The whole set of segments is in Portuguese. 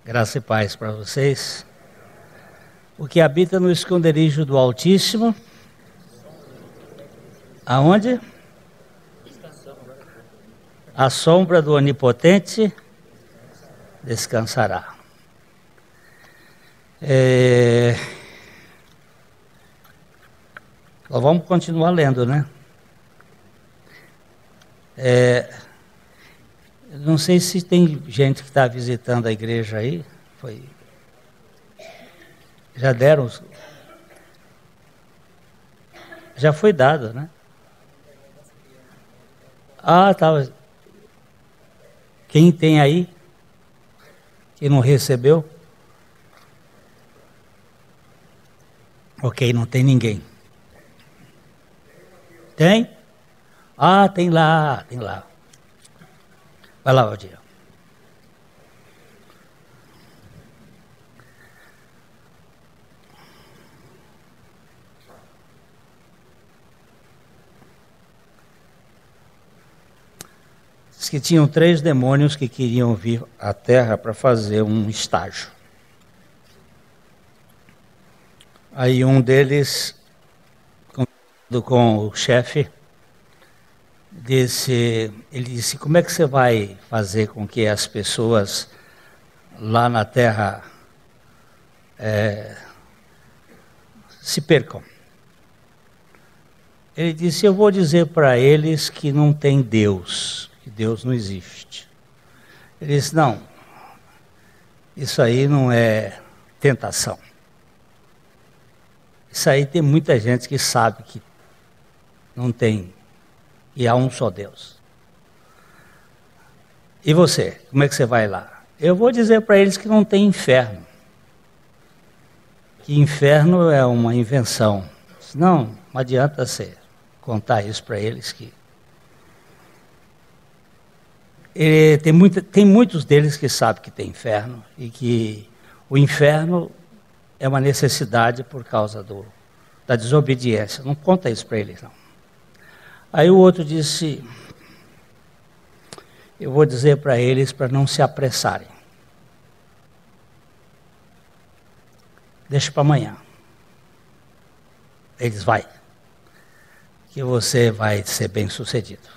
Graça e paz para vocês. O que habita no esconderijo do Altíssimo. Aonde? A sombra do Onipotente descansará. Nós vamos continuar lendo, né? Não sei se tem gente que está visitando a igreja aí. Já deram? Já foi dado, né? Tá. Quem tem aí? Que não recebeu? Ok, não tem ninguém. Tem? Tem lá. Vai lá, Valdir. Diz que tinham 3 demônios que queriam vir à Terra para fazer um estágio. Aí um deles, com o chefe, ele disse: como é que você vai fazer com que as pessoas lá na Terra se percam? Ele disse: eu vou dizer para eles que não tem Deus, que Deus não existe. Ele disse: não, isso aí não é tentação. Isso aí tem muita gente que sabe que não tem, e há um só Deus. E você, como é que você vai lá? Eu vou dizer para eles que não tem inferno. Que inferno é uma invenção. Não adianta você contar isso para eles que... Tem muitos deles que sabem que tem inferno e que o inferno é uma necessidade por causa da desobediência. Não conta isso para eles, não. Aí o outro disse: eu vou dizer para eles para não se apressarem. Deixa para amanhã. Eles vai, que você vai ser bem sucedido.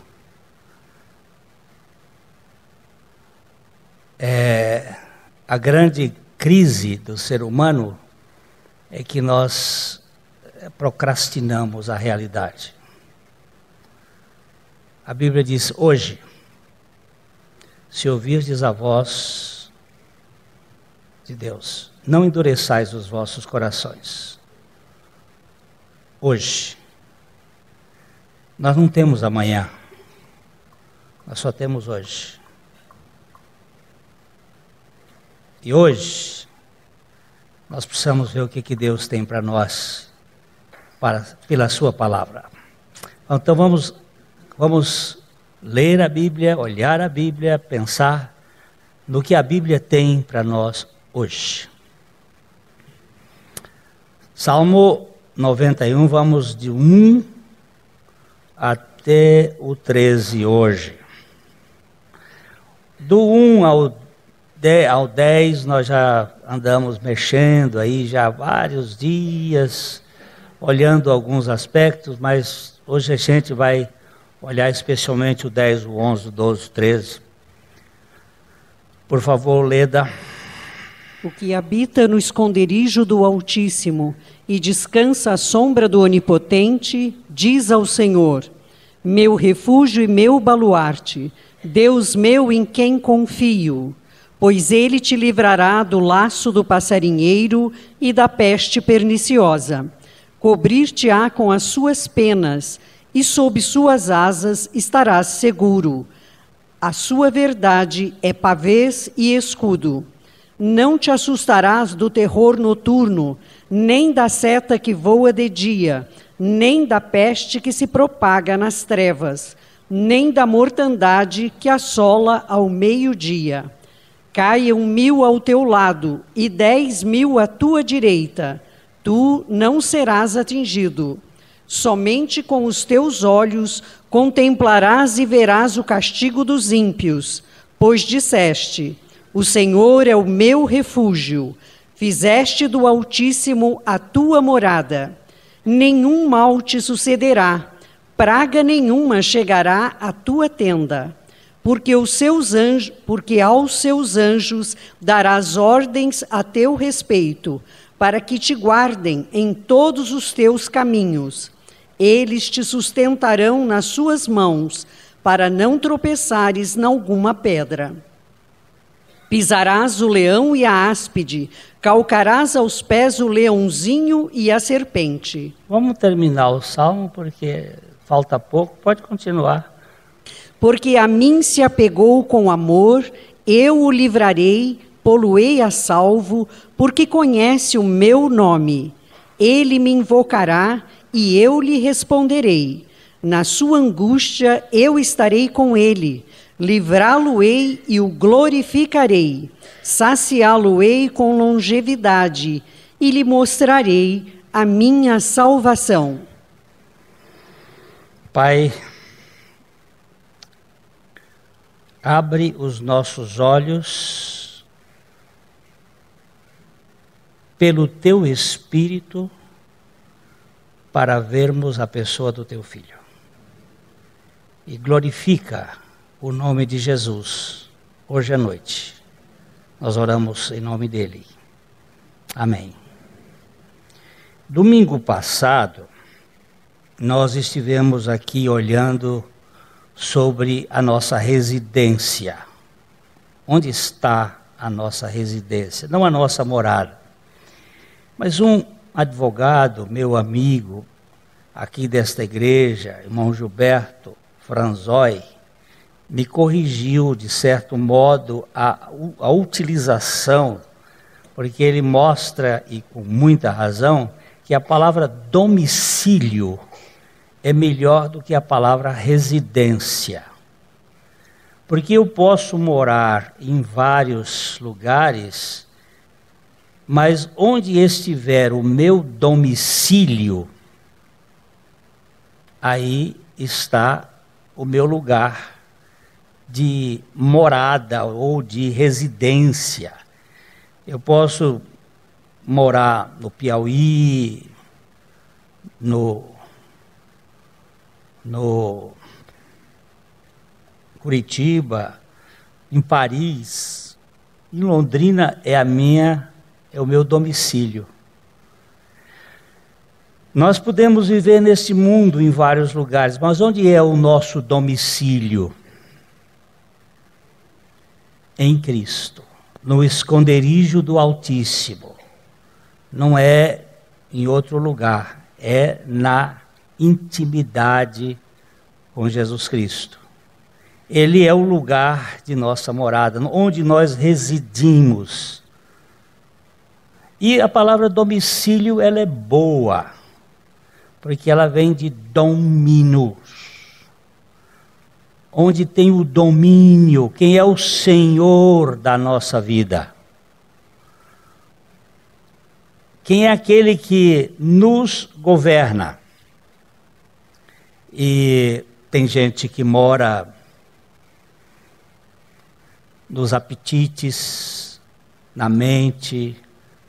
A grande crise do ser humano é que nós procrastinamos a realidade. A Bíblia diz: hoje, se ouvirdes a voz de Deus, não endureçais os vossos corações. Hoje. Nós não temos amanhã. Nós só temos hoje. E hoje, nós precisamos ver o que Deus tem para nós, pela sua palavra. Então vamos ler a Bíblia, olhar a Bíblia, pensar no que a Bíblia tem para nós hoje. Salmo 91, vamos de 1 até o 13 hoje. Do 1 ao 10 nós já andamos mexendo aí já há vários dias, olhando alguns aspectos, mas hoje a gente vai olhar especialmente o 10, o 11, o 12, o 13. Por favor, Leda. O que habita no esconderijo do Altíssimo e descansa à sombra do Onipotente, diz ao Senhor: meu refúgio e meu baluarte, Deus meu em quem confio, pois ele te livrará do laço do passarinheiro e da peste perniciosa. Cobrir-te-á com as suas penas, e sob suas asas estarás seguro. A sua verdade é pavês e escudo. Não te assustarás do terror noturno, nem da seta que voa de dia, nem da peste que se propaga nas trevas, nem da mortandade que assola ao meio-dia. Caiam 1000 ao teu lado e 10.000 à tua direita, tu não serás atingido. Somente com os teus olhos contemplarás e verás o castigo dos ímpios, pois disseste: O Senhor é o meu refúgio. Fizeste do Altíssimo a tua morada. Nenhum mal te sucederá, praga nenhuma chegará à tua tenda. Porque aos seus anjos darás ordens a teu respeito, para que te guardem em todos os teus caminhos. Eles te sustentarão nas suas mãos, para não tropeçares em alguma pedra. Pisarás o leão e a áspide, calcarás aos pés o leãozinho e a serpente. Vamos terminar o salmo, porque falta pouco. Pode continuar. Porque a mim se apegou com amor, eu o livrarei, pô-lo-ei a salvo, porque conhece o meu nome. Ele me invocará e eu lhe responderei. Na sua angústia eu estarei com ele. Livrá-lo-ei e o glorificarei. Saciá-lo-ei com longevidade e lhe mostrarei a minha salvação. Pai, abre os nossos olhos pelo teu Espírito para vermos a pessoa do teu Filho. E glorifica o nome de Jesus hoje à noite. Nós oramos em nome dele. Amém. Domingo passado, nós estivemos aqui olhando sobre a nossa residência. Onde está a nossa residência? Não a nossa morada. Mas um advogado, meu amigo, aqui desta igreja, irmão Gilberto Franzói, me corrigiu, de certo modo, a utilização, porque ele mostra, e com muita razão, que a palavra domicílio é melhor do que a palavra residência. Porque eu posso morar em vários lugares, mas onde estiver o meu domicílio, aí está o meu lugar de morada ou de residência. Eu posso morar no Piauí, no Curitiba, em Paris, em Londrina é o meu domicílio. Nós podemos viver neste mundo em vários lugares, mas onde é o nosso domicílio? Em Cristo, no esconderijo do Altíssimo. Não é em outro lugar, é na intimidade com Jesus Cristo. Ele é o lugar de nossa morada, onde nós residimos. E a palavra domicílio, ela é boa, porque ela vem de dominus. Onde tem o domínio, quem é o Senhor da nossa vida. Quem é aquele que nos governa. E tem gente que mora nos apetites, na mente,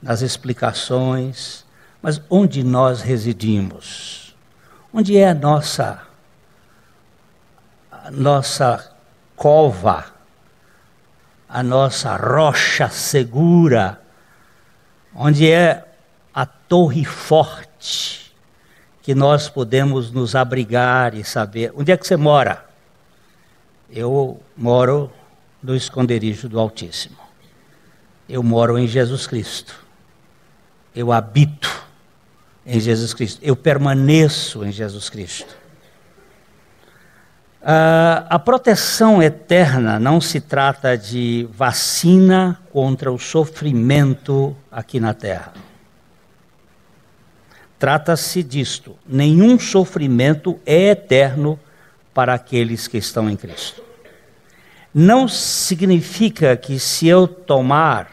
nas explicações, mas onde nós residimos? Onde é a nossa cova, a nossa rocha segura? Onde é a torre forte que nós podemos nos abrigar e saber? Onde é que você mora? Eu moro no esconderijo do Altíssimo. Eu moro em Jesus Cristo. Eu habito em Jesus Cristo. Eu permaneço em Jesus Cristo. A proteção eterna não se trata de vacina contra o sofrimento aqui na terra. Trata-se disto: nenhum sofrimento é eterno para aqueles que estão em Cristo. Não significa que se eu tomar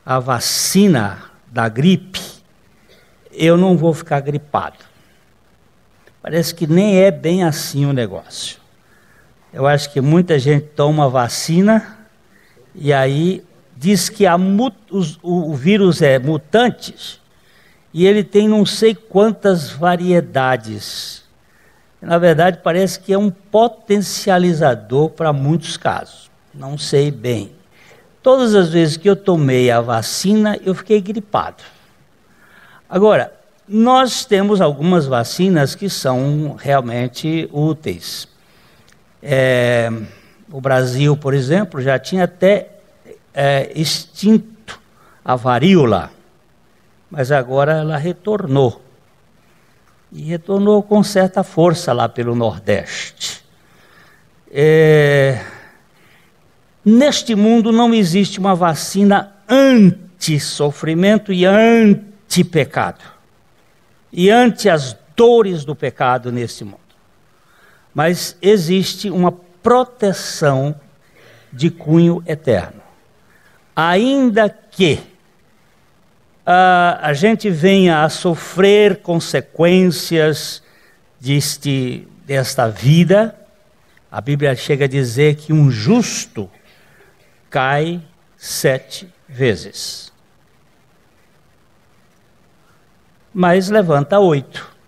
a vacina da gripe, eu não vou ficar gripado. Parece que nem é bem assim o negócio. Eu acho que muita gente toma vacina e aí diz que o vírus é mutante e ele tem não sei quantas variedades. Na verdade, parece que é um potencializador para muitos casos. Não sei bem. Todas as vezes que eu tomei a vacina, eu fiquei gripado. Agora, nós temos algumas vacinas que são realmente úteis. O Brasil, por exemplo, já tinha até extinto a varíola, mas agora ela retornou. E retornou com certa força lá pelo Nordeste. Neste mundo não existe uma vacina anti-sofrimento e anti-pecado. E ante as dores do pecado neste mundo. Mas existe uma proteção de cunho eterno. Ainda que a gente venha a sofrer consequências desta vida, a Bíblia chega a dizer que um justo cai 7 vezes. Mas levanta 8.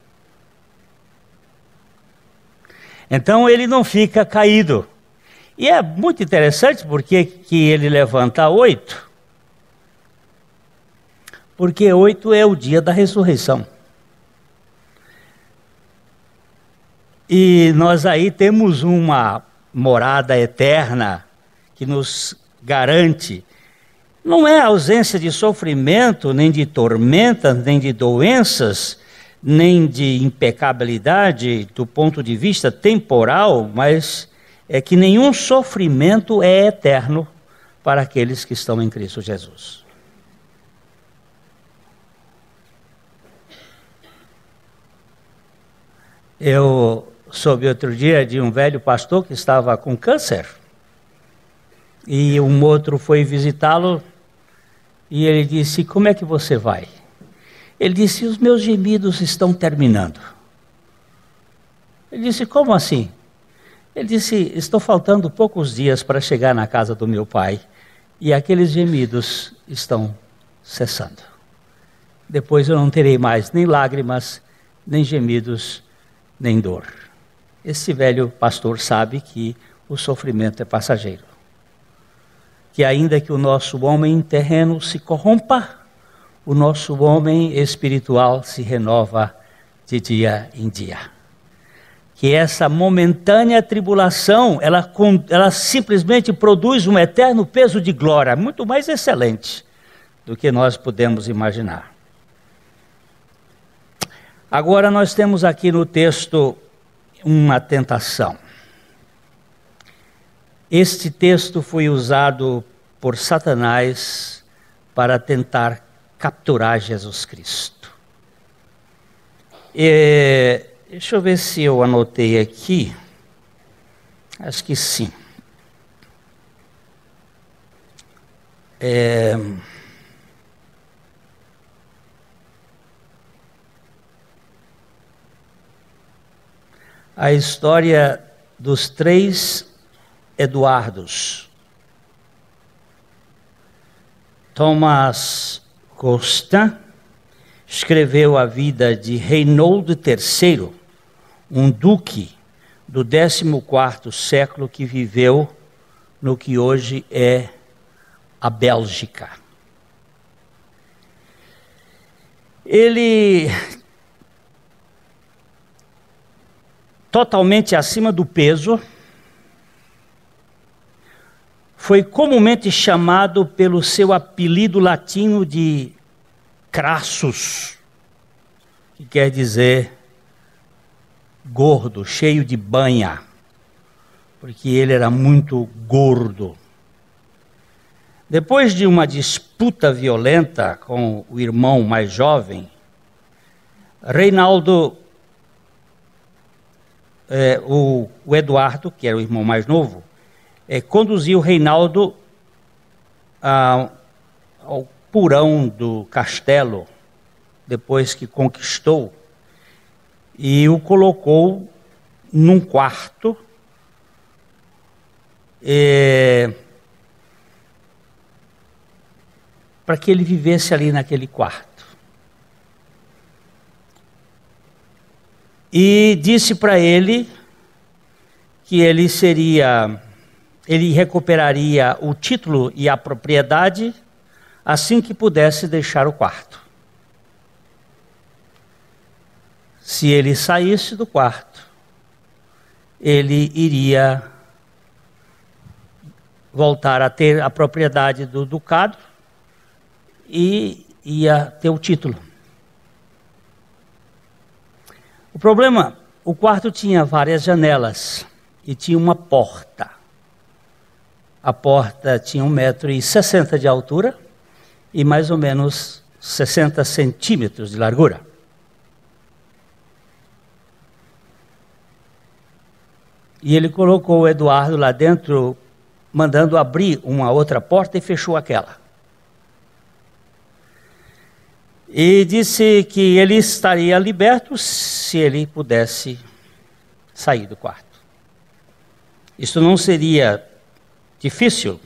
Então ele não fica caído. E é muito interessante porque que ele levanta 8. Porque 8 é o dia da ressurreição. E nós aí temos uma morada eterna que nos garante. Não é a ausência de sofrimento, nem de tormentas, nem de doenças, nem de impecabilidade do ponto de vista temporal, mas é que nenhum sofrimento é eterno para aqueles que estão em Cristo Jesus. Eu soube outro dia de um velho pastor que estava com câncer, e um outro foi visitá-lo, e ele disse: como é que você vai? Ele disse: os meus gemidos estão terminando. Ele disse: como assim? Ele disse: estou faltando poucos dias para chegar na casa do meu pai, e aqueles gemidos estão cessando. Depois eu não terei mais nem lágrimas, nem gemidos, nem dor. Esse velho pastor sabe que o sofrimento é passageiro. Que ainda que o nosso homem terreno se corrompa, o nosso homem espiritual se renova de dia em dia. Que essa momentânea tribulação, ela simplesmente produz um eterno peso de glória, muito mais excelente do que nós podemos imaginar. Agora nós temos aqui no texto uma tentação. Este texto foi usado por Satanás para tentar capturar Jesus Cristo. Deixa eu ver se eu anotei aqui. Acho que sim. A história dos 3 Eduardos. Thomas Constant escreveu a vida de Reinaldo III, um duque do 14º século que viveu no que hoje é a Bélgica. Ele, totalmente acima do peso, foi comumente chamado pelo seu apelido latino de Crassus, que quer dizer gordo, cheio de banha, porque ele era muito gordo. Depois de uma disputa violenta com o irmão mais jovem, Reinaldo, o Eduardo, que era o irmão mais novo, conduziu Reinaldo ao porão do castelo, depois que conquistou, e o colocou num quarto, para que ele vivesse ali naquele quarto. E disse para ele que ele recuperaria o título e a propriedade assim que pudesse deixar o quarto. Se ele saísse do quarto, ele iria voltar a ter a propriedade do ducado e ia ter o título. O problema, o quarto tinha várias janelas e tinha uma porta. A porta tinha 1,60 m de altura e mais ou menos 60 centímetros de largura. E ele colocou o Eduardo lá dentro, mandando abrir uma outra porta e fechou aquela. E disse que ele estaria liberto se ele pudesse sair do quarto. Isso não seria difícil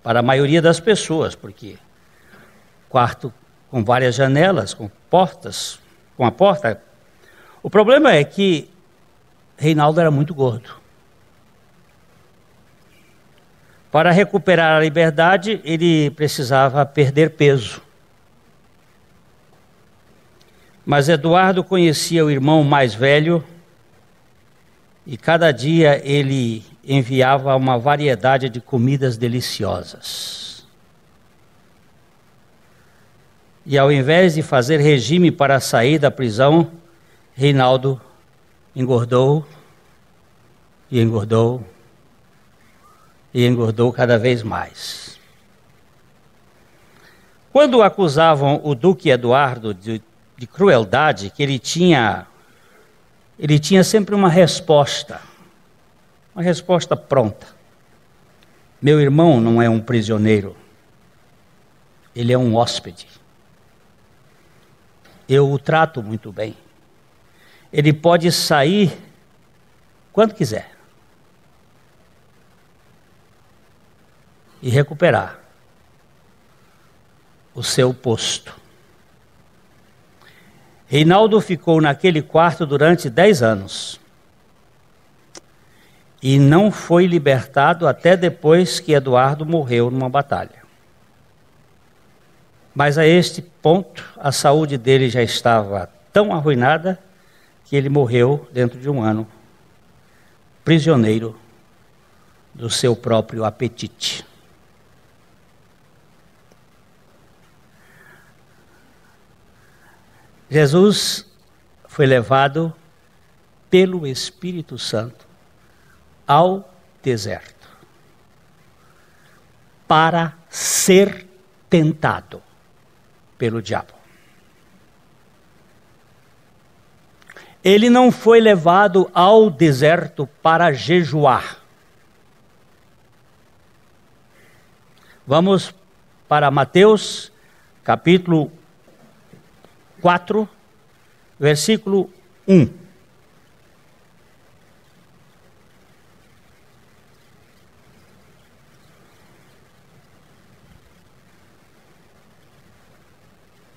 para a maioria das pessoas, porque quarto com várias janelas, com portas, com a porta. O problema é que Reinaldo era muito gordo. Para recuperar a liberdade, ele precisava perder peso. Mas Eduardo conhecia o irmão mais velho e cada dia ele enviava uma variedade de comidas deliciosas. E ao invés de fazer regime para sair da prisão, Reinaldo engordou e engordou e engordou cada vez mais. Quando acusavam o Duque Eduardo de crueldade, que ele tinha sempre uma resposta pronta. Meu irmão não é um prisioneiro, ele é um hóspede. Eu o trato muito bem. Ele pode sair quando quiser e recuperar o seu posto. Reinaldo ficou naquele quarto durante 10 anos e não foi libertado até depois que Eduardo morreu numa batalha. Mas a este ponto, a saúde dele já estava tão arruinada que ele morreu dentro de um ano, prisioneiro do seu próprio apetite. Jesus foi levado pelo Espírito Santo ao deserto para ser tentado pelo diabo. Ele não foi levado ao deserto para jejuar. Vamos para Mateus, capítulo 4, versículo 1.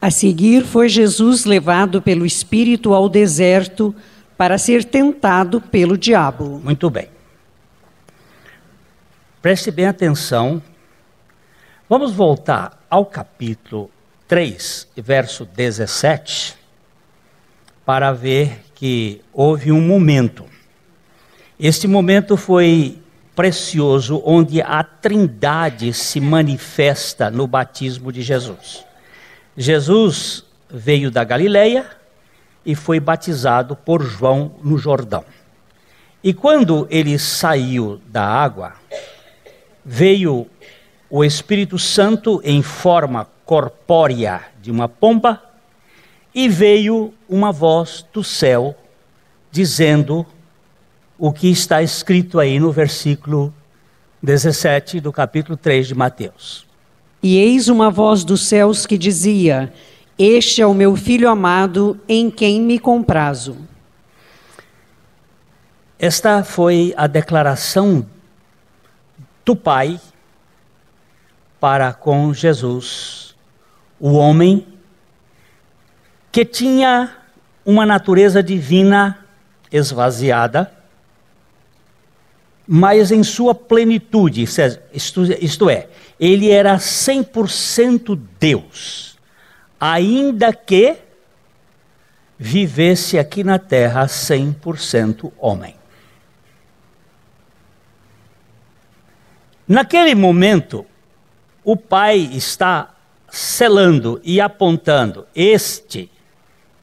A seguir foi Jesus levado pelo Espírito ao deserto para ser tentado pelo diabo. Muito bem. Preste bem atenção. Vamos voltar ao capítulo 3, verso 17, para ver que houve um momento. Este momento foi precioso, onde a Trindade se manifesta no batismo de Jesus. Jesus veio da Galileia e foi batizado por João no Jordão. E quando ele saiu da água, veio o Espírito Santo em forma corpórea de uma pomba, e veio uma voz do céu dizendo o que está escrito aí no versículo 17 do capítulo 3 de Mateus. E eis uma voz dos céus que dizia: Este é o meu filho amado, em quem me comprazo. Esta foi a declaração do Pai para com Jesus, o homem que tinha uma natureza divina esvaziada, mas em sua plenitude, isto é, ele era 100% Deus, ainda que vivesse aqui na terra 100% homem. Naquele momento, o Pai está selando e apontando, este,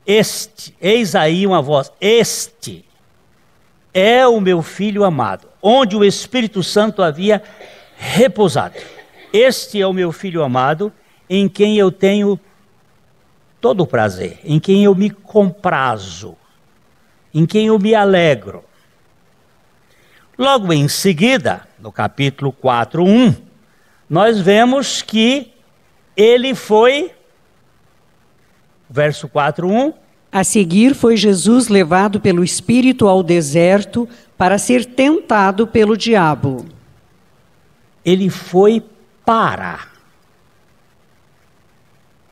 eis aí uma voz, este é o meu Filho amado, onde o Espírito Santo havia repousado. Este é o meu Filho amado, em quem eu tenho todo o prazer, em quem eu me comprazo, em quem eu me alegro. Logo em seguida, no capítulo 4:1, nós vemos que ele foi, verso 4:1, a seguir foi Jesus levado pelo Espírito ao deserto para ser tentado pelo diabo. Ele foi para.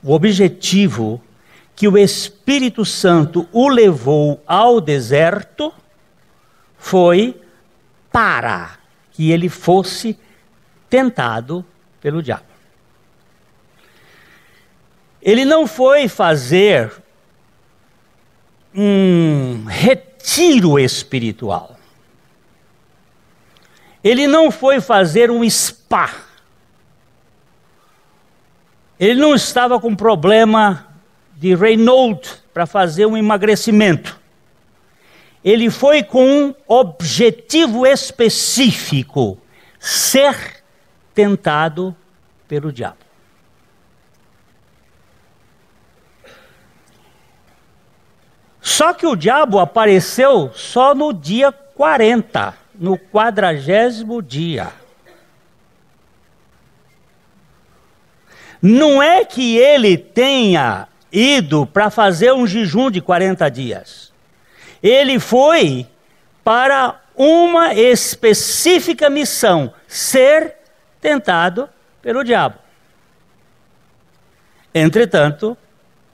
O objetivo que o Espírito Santo o levou ao deserto foi para que ele fosse tentado pelo diabo. Ele não foi fazer um retiro espiritual. Ele não foi fazer um spa. Ele não estava com problema de Raynaud para fazer um emagrecimento. Ele foi com um objetivo específico: ser tentado pelo diabo. Só que o diabo apareceu só no dia 40, no 40º dia. Não é que ele tenha ido para fazer um jejum de 40 dias. Ele foi para uma específica missão: ser tentado pelo diabo. Entretanto,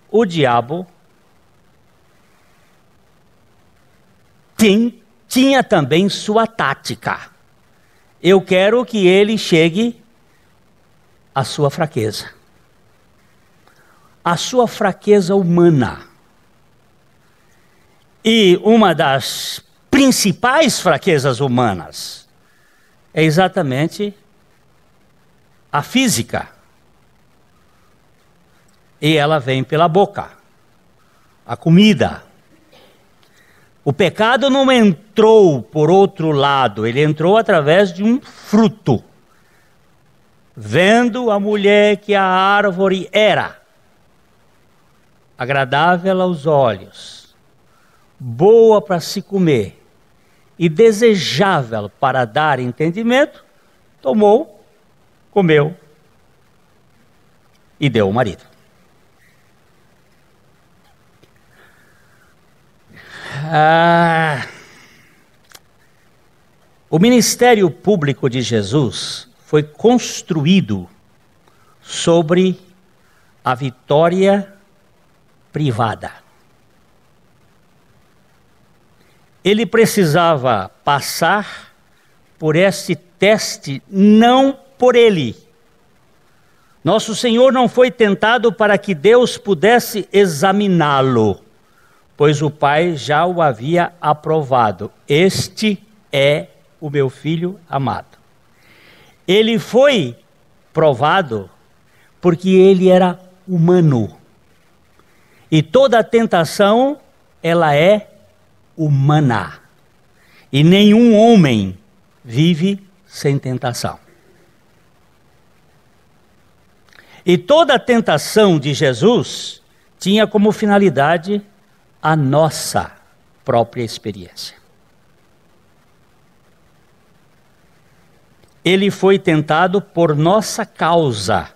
o diabo tinha também sua tática. Eu quero que ele chegue à sua fraqueza. A sua fraqueza humana. E uma das principais fraquezas humanas é exatamente a física. E ela vem pela boca, a comida. O pecado não entrou por outro lado, ele entrou através de um fruto. Vendo a mulher que a árvore era agradável aos olhos, boa para se comer e desejável para dar entendimento, tomou, comeu e deu ao marido. O ministério público de Jesus foi construído sobre a vitória privada. Ele precisava passar por esse teste não por ele. Nosso Senhor não foi tentado para que Deus pudesse examiná-lo, pois o Pai já o havia aprovado. Este é o meu Filho amado. Ele foi provado porque ele era humano. E toda tentação, ela é humana. E nenhum homem vive sem tentação. E toda tentação de Jesus tinha como finalidade a nossa própria experiência. Ele foi tentado por nossa causa,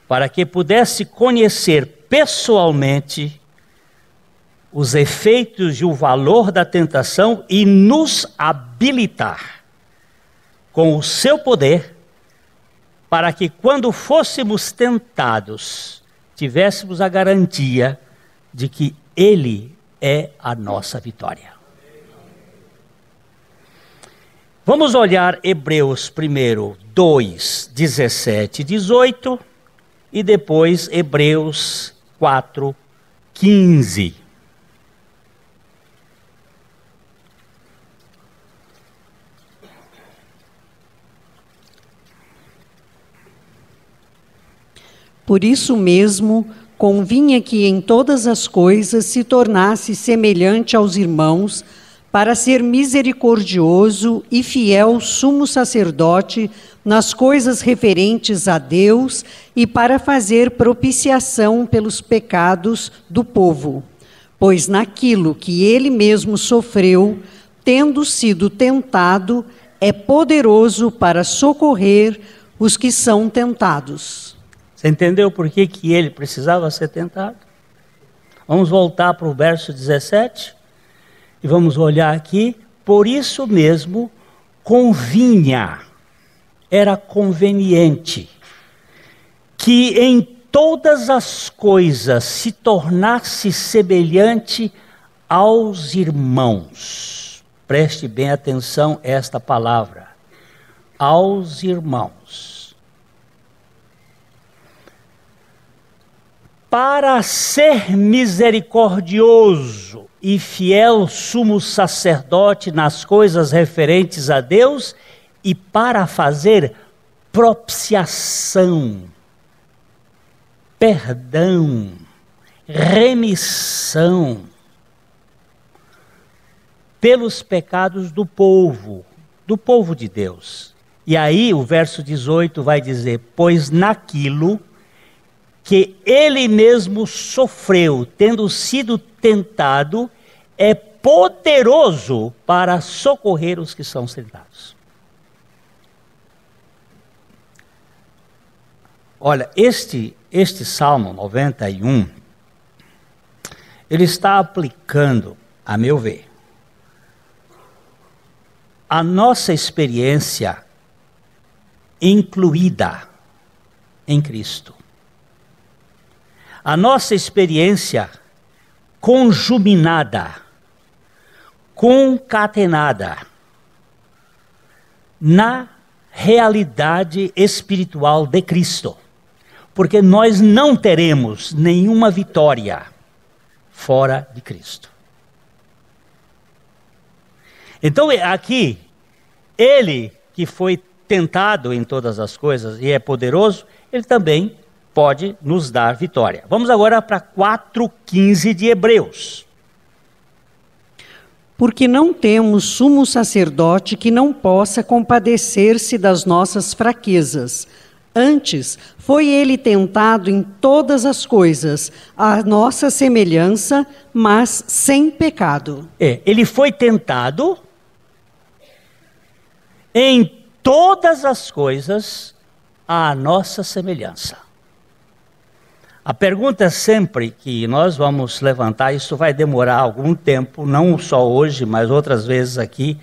para que pudesse conhecer pessoalmente os efeitos e o valor da tentação e nos habilitar com o seu poder, para que quando fôssemos tentados, tivéssemos a garantia de que Ele é a nossa vitória. Vamos olhar Hebreus primeiro 2, 17 e 18 e depois Hebreus 4, 15. Por isso mesmo, convinha que em todas as coisas se tornasse semelhante aos irmãos, para ser misericordioso e fiel sumo sacerdote nas coisas referentes a Deus e para fazer propiciação pelos pecados do povo. Pois naquilo que ele mesmo sofreu, tendo sido tentado, é poderoso para socorrer os que são tentados. Você entendeu por que ele precisava ser tentado? Vamos voltar para o verso 17 e vamos olhar aqui. Por isso mesmo, convinha, era conveniente, que em todas as coisas se tornasse semelhante aos irmãos. Preste bem atenção a esta palavra, aos irmãos. Para ser misericordioso e fiel sumo sacerdote nas coisas referentes a Deus e para fazer propiciação, perdão, remissão pelos pecados do povo de Deus. E aí o verso 18 vai dizer: pois naquilo que ele mesmo sofreu, tendo sido tentado, é poderoso para socorrer os que são tentados. Olha, este Salmo 91, ele está aplicando, a meu ver, a nossa experiência incluída em Cristo. A nossa experiência conjuminada, concatenada na realidade espiritual de Cristo. Porque nós não teremos nenhuma vitória fora de Cristo. Então aqui, ele que foi tentado em todas as coisas e é poderoso, ele também pode nos dar vitória. Vamos agora para 4:15 de Hebreus. Porque não temos sumo sacerdote que não possa compadecer-se das nossas fraquezas. Antes, foi ele tentado em todas as coisas, à nossa semelhança, mas sem pecado. Ele foi tentado em todas as coisas, à nossa semelhança. A pergunta sempre que nós vamos levantar, isso vai demorar algum tempo, não só hoje, mas outras vezes aqui,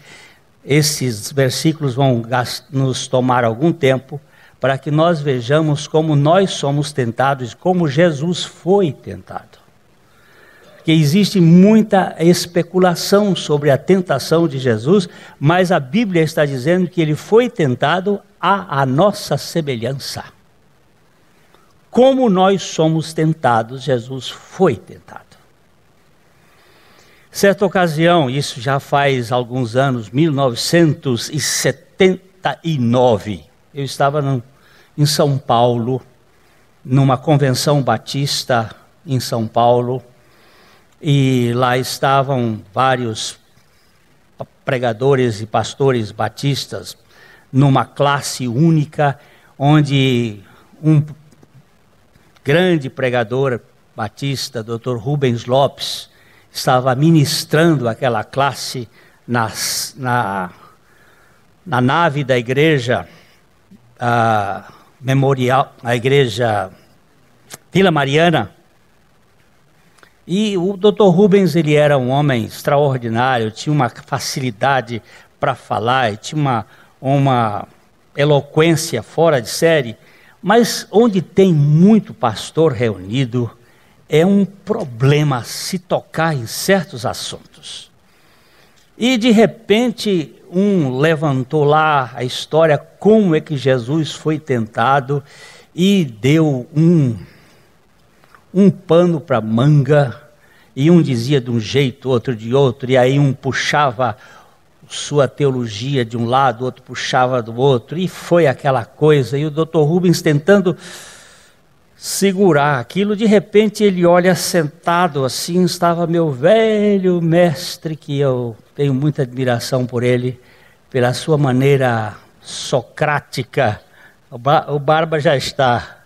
esses versículos vão nos tomar algum tempo, para que nós vejamos como nós somos tentados, como Jesus foi tentado. Porque existe muita especulação sobre a tentação de Jesus, mas a Bíblia está dizendo que ele foi tentado à nossa semelhança. Como nós somos tentados, Jesus foi tentado. Certa ocasião, isso já faz alguns anos, 1979, eu estava em São Paulo, numa convenção batista em São Paulo, e lá estavam vários pregadores e pastores batistas, numa classe única, onde um grande pregador batista, Dr. Rubens Lopes, estava ministrando aquela classe na nave da igreja memorial, a igreja Vila Mariana. E o Dr. Rubens, ele era um homem extraordinário, tinha uma facilidade para falar, tinha uma eloquência fora de série, Mas onde tem muito pastor reunido, é um problema se tocar em certos assuntos. E de repente, um levantou lá a história, como é que Jesus foi tentado, e deu um pano para manga, e um dizia de um jeito, outro de outro, e aí um puxava sua teologia de um lado, outro puxava do outro, e foi aquela coisa, e o Dr. Rubens tentando segurar aquilo, de repente ele olha sentado assim, estava meu velho mestre, que eu tenho muita admiração por ele, pela sua maneira socrática. O Barba já está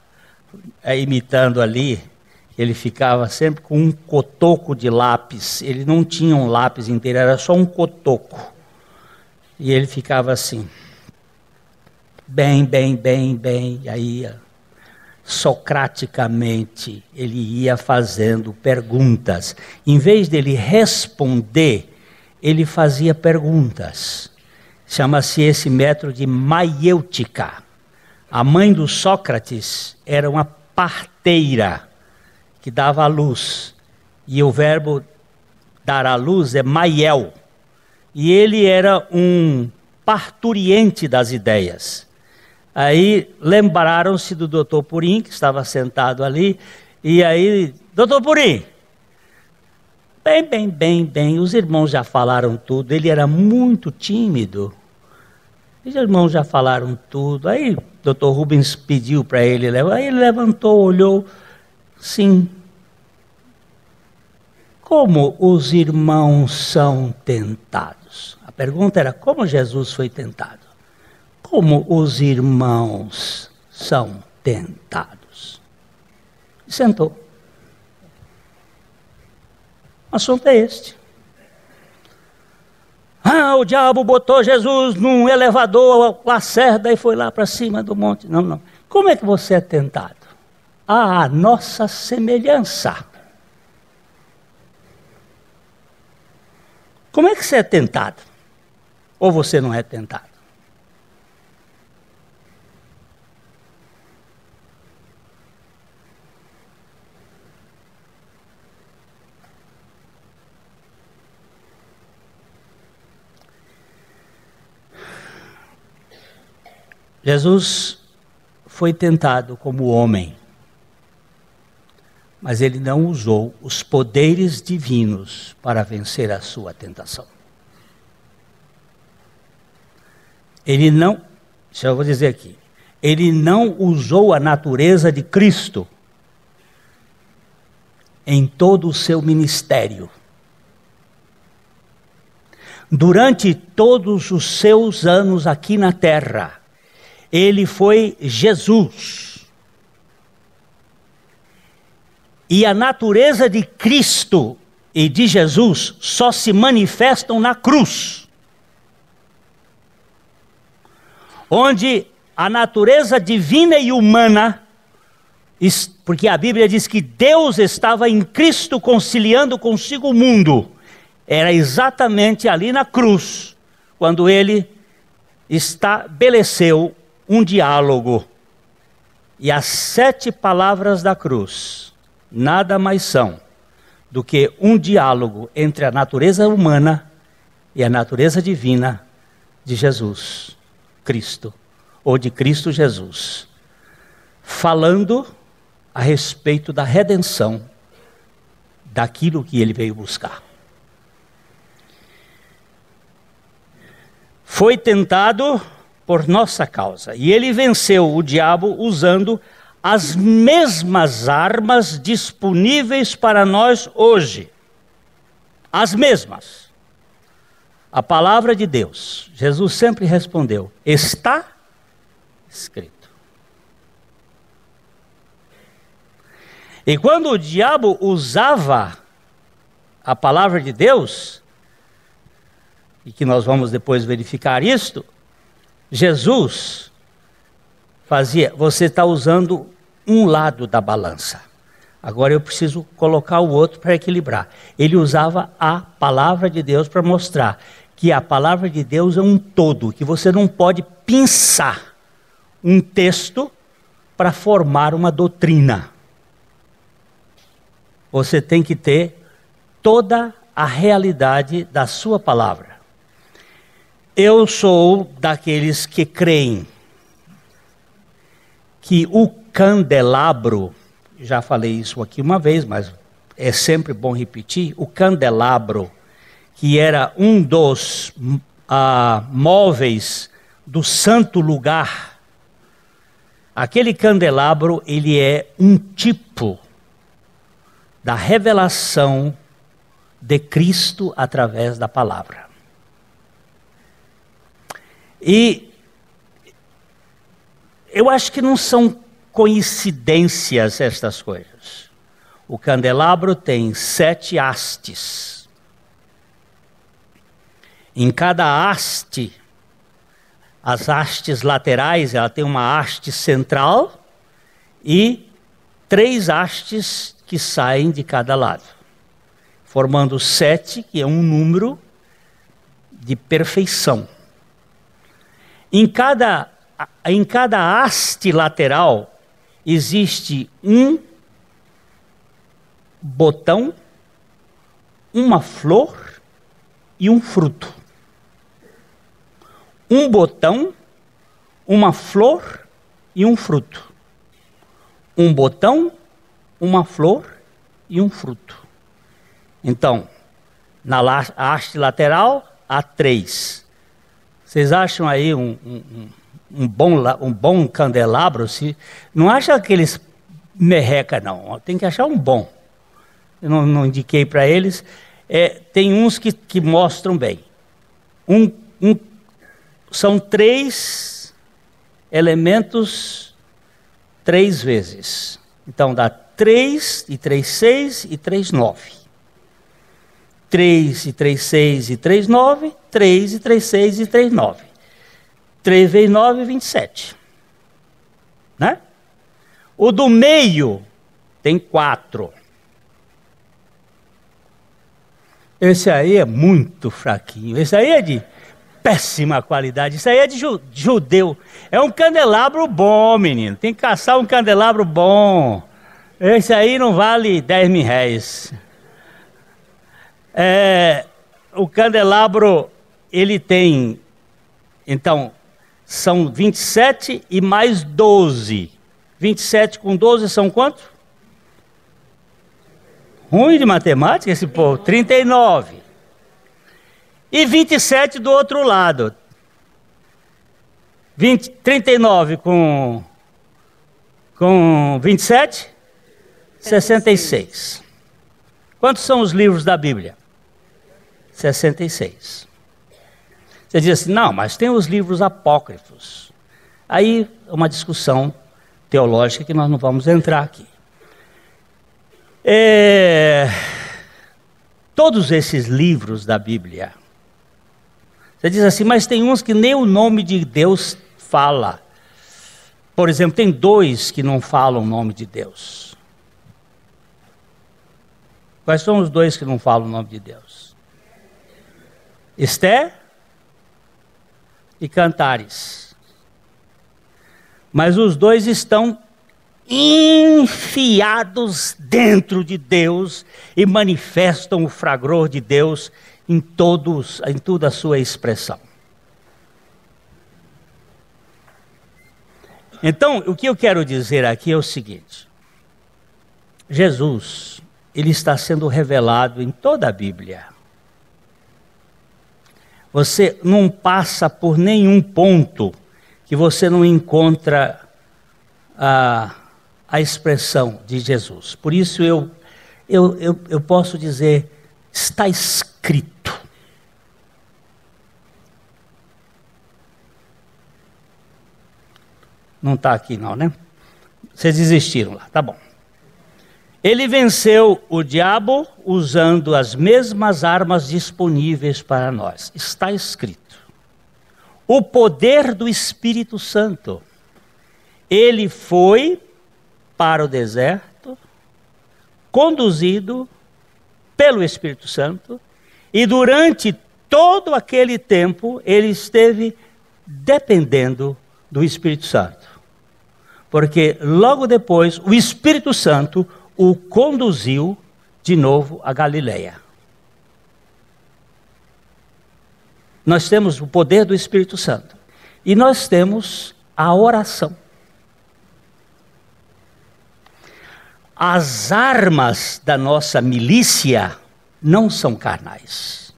imitando ali. Ele ficava sempre com um cotoco de lápis, ele não tinha um lápis inteiro, era só um cotoco. E ele ficava assim, bem, e aí socraticamente ele ia fazendo perguntas. Em vez dele responder, ele fazia perguntas. Chama-se esse método de maiêutica. A mãe do Sócrates era uma parteira que dava à luz. E o verbo dar à luz é maiel. E ele era um parturiente das ideias. Aí lembraram-se do Dr. Purim, que estava sentado ali, e aí, Dr. Purim, bem, os irmãos já falaram tudo, ele era muito tímido, os irmãos já falaram tudo, aí Dr. Rubens pediu para ele, aí ele levantou, olhou, sim. Como os irmãos são tentados? A pergunta era, como Jesus foi tentado? Como os irmãos são tentados? E sentou. O assunto é este. O diabo botou Jesus num elevador, Lacerda, e foi lá para cima do monte. Não. Como é que você é tentado? A nossa semelhança. Como é que você é tentado? Ou você não é tentado? Jesus foi tentado como homem, mas ele não usou os poderes divinos para vencer a sua tentação. Ele não, eu vou dizer aqui, ele não usou a natureza de Cristo em todo o seu ministério. Durante todos os seus anos aqui na terra, ele foi Jesus. E a natureza de Cristo e de Jesus só se manifestam na cruz, onde a natureza divina e humana, porque a Bíblia diz que Deus estava em Cristo conciliando consigo o mundo, era exatamente ali na cruz, quando ele estabeleceu um diálogo. E as 7 palavras da cruz nada mais são do que um diálogo entre a natureza humana e a natureza divina de Jesus Cristo, ou de Cristo Jesus, falando a respeito da redenção daquilo que ele veio buscar. Foi tentado por nossa causa, e ele venceu o diabo usando as mesmas armas disponíveis para nós hoje. As mesmas. A palavra de Deus. Jesus sempre respondeu, está escrito. E quando o diabo usava a palavra de Deus, e que nós vamos depois verificar isto, Jesus fazia, você está usando um lado da balança, agora eu preciso colocar o outro para equilibrar. Ele usava a palavra de Deus para mostrar que a palavra de Deus é um todo, que você não pode pinçar um texto para formar uma doutrina. Você tem que ter toda a realidade da sua palavra. Eu sou daqueles que creem que o candelabro, já falei isso aqui uma vez, mas é sempre bom repetir, o candelabro, que era um dos móveis do santo lugar, aquele candelabro, ele é um tipo da revelação de Cristo através da palavra. E eu acho que não são coincidências estas coisas. O candelabro tem 7 hastes. Em cada haste, as hastes laterais, ela tem uma haste central e 3 hastes que saem de cada lado, formando 7, que é um número de perfeição. Em cada haste lateral existe um botão, uma flor e um fruto. Um botão, uma flor e um fruto. Um botão, uma flor e um fruto. Então, na haste lateral há 3. Vocês acham aí um bom candelabro? Não acha aqueles merreca, não. Tem que achar um bom. Eu não indiquei para eles. Tem uns que mostram bem. São 3 elementos 3 vezes. Então dá 3 e 3, 6 e 3, 9. 3 e 3, 6 e 3, 9. 3 e 3, 6 e 3, 9. 3 vezes 9, 27. Né? O do meio tem 4. Esse aí é muito fraquinho. Esse aí é de péssima qualidade. Isso aí é de judeu. É um candelabro bom, menino. Tem que caçar um candelabro bom. Esse aí não vale 10 mil reais. O candelabro, ele tem, então, são 27 e mais 12. 27 com 12 são quantos? Ruim de matemática esse povo. 39. E 27 do outro lado. 39 com 27? 66. Quantos são os livros da Bíblia? 66. Você diz assim, não, mas tem os livros apócrifos. Aí, uma discussão teológica que nós não vamos entrar aqui. Todos esses livros da Bíblia, você diz assim, mas tem uns que nem o nome de Deus fala. Por exemplo, tem 2 que não falam o nome de Deus. Quais são os 2 que não falam o nome de Deus? Esther e Cantares. Mas os 2 estão enfiados dentro de Deus e manifestam o fragor de Deus em toda a sua expressão. Então, o que eu quero dizer aqui é o seguinte: Jesus, ele está sendo revelado em toda a Bíblia. Você não passa por nenhum ponto que você não encontra a expressão de Jesus. Por isso eu posso dizer, está escrito. Não está aqui não, né? Vocês desistiram lá, tá bom. Ele venceu o diabo usando as mesmas armas disponíveis para nós. Está escrito. O poder do Espírito Santo. Ele foi para o deserto, conduzido pelo Espírito Santo, e durante todo aquele tempo ele esteve dependendo do Espírito Santo. Porque logo depois o Espírito Santo o conduziu de novo a Galileia. Nós temos o poder do Espírito Santo. E nós temos a oração. As armas da nossa milícia não são carnais,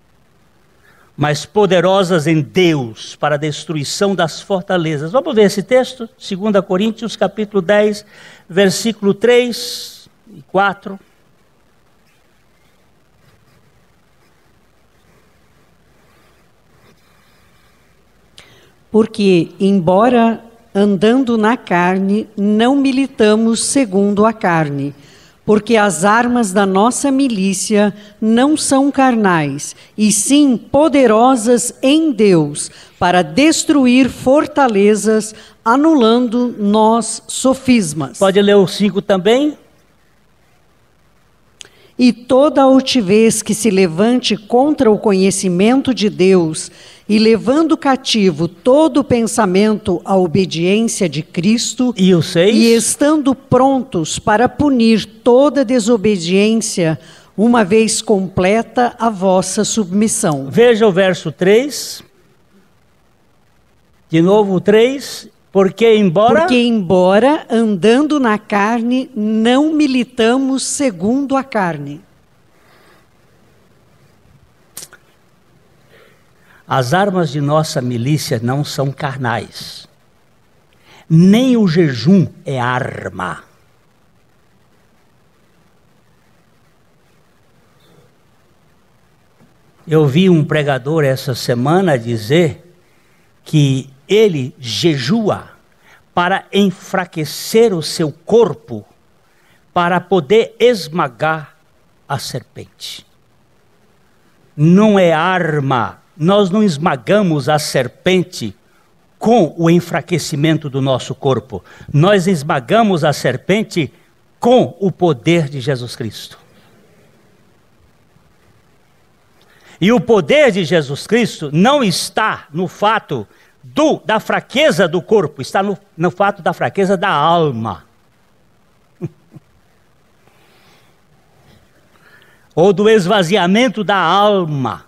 mas poderosas em Deus para a destruição das fortalezas. Vamos ver esse texto? 2 Coríntios capítulo 10, versículo 3 e 4. Porque, embora andando na carne, não militamos segundo a carne, porque as armas da nossa milícia não são carnais, e sim poderosas em Deus, para destruir fortalezas, anulando nós sofismas. Pode ler o 5 também? E toda altivez que se levante contra o conhecimento de Deus, e levando cativo todo o pensamento à obediência de Cristo, E o 6? e estando prontos para punir toda desobediência, uma vez completa a vossa submissão. Veja o verso 3. De novo o 3. Porque embora andando na carne, não militamos segundo a carne. As armas de nossa milícia não são carnais. Nem o jejum é arma. Eu vi um pregador essa semana dizer que ele jejua para enfraquecer o seu corpo, para poder esmagar a serpente. Não é arma. Nós não esmagamos a serpente com o enfraquecimento do nosso corpo. Nós esmagamos a serpente com o poder de Jesus Cristo. E o poder de Jesus Cristo não está no fato da fraqueza do corpo, está no fato da fraqueza da alma. Ou do esvaziamento da alma.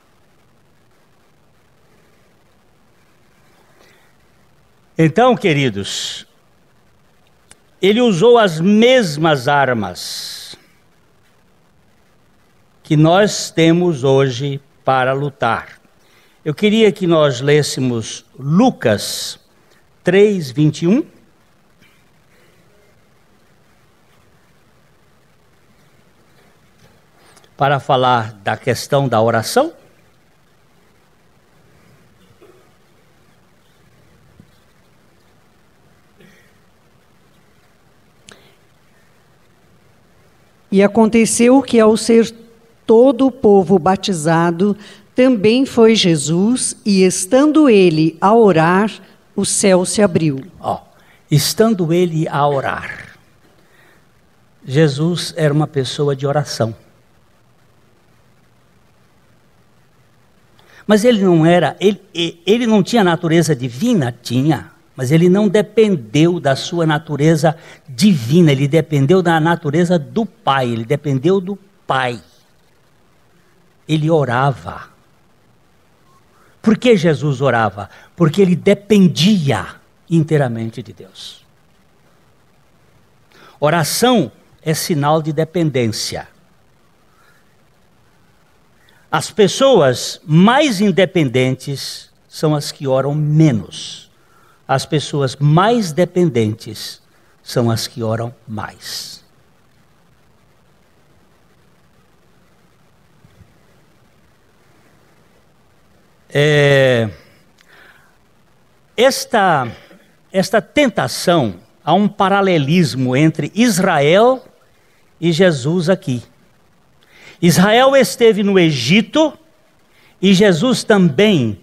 Então, queridos, ele usou as mesmas armas que nós temos hoje para lutar. Eu queria que nós lêssemos Lucas 3, 21. Para falar da questão da oração. E aconteceu que, ao ser todo o povo batizado, também foi Jesus, e estando ele a orar, o céu se abriu. Estando ele a orar. Jesus era uma pessoa de oração. Mas ele não era, ele não tinha natureza divina? Tinha. Mas ele não dependeu da sua natureza divina, ele dependeu da natureza do Pai, ele dependeu do Pai. Ele orava. Por que Jesus orava? Porque ele dependia inteiramente de Deus. Oração é sinal de dependência. As pessoas mais independentes são as que oram menos. As pessoas mais dependentes são as que oram mais. Esta tentação, há um paralelismo entre Israel e Jesus aqui. Israel esteve no Egito e Jesus também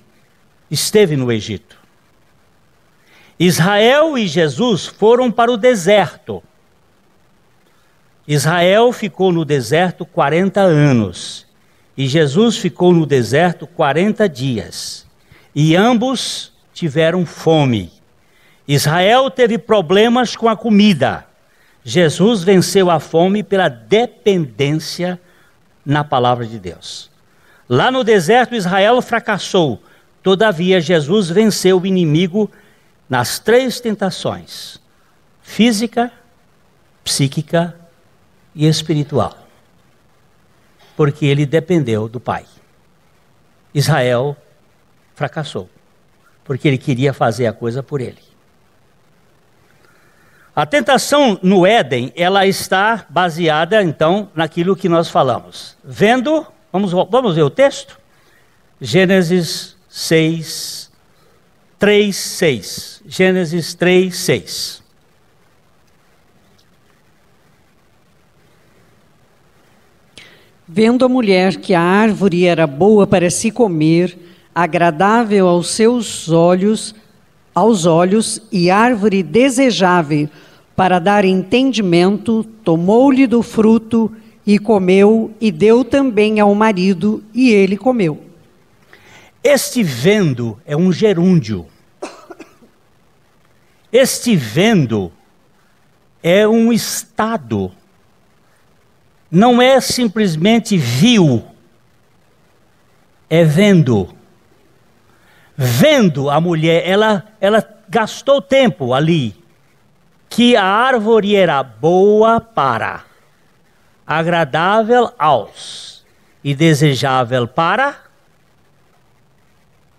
esteve no Egito. Israel e Jesus foram para o deserto. Israel ficou no deserto 40 anos e Jesus ficou no deserto 40 dias. E ambos tiveram fome. Israel teve problemas com a comida. Jesus venceu a fome pela dependência na palavra de Deus. Lá no deserto, Israel fracassou. Todavia, Jesus venceu o inimigo nas 3 tentações: física, psíquica e espiritual. Porque ele dependeu do Pai. Israel fracassou, porque ele queria fazer a coisa por ele. A tentação no Éden, ela está baseada, então, naquilo que nós falamos. Vendo, vamos ver o texto? Gênesis 3:6. Gênesis 3:6. Vendo a mulher que a árvore era boa para se comer, agradável aos seus olhos, e árvore desejável para dar entendimento, tomou-lhe do fruto e comeu, e deu também ao marido, e ele comeu. Este vendo é um gerúndio. Este vendo é um estado. Não é simplesmente viu, é vendo. Vendo a mulher, ela gastou tempo ali, que a árvore era boa para, agradável aos e desejável para,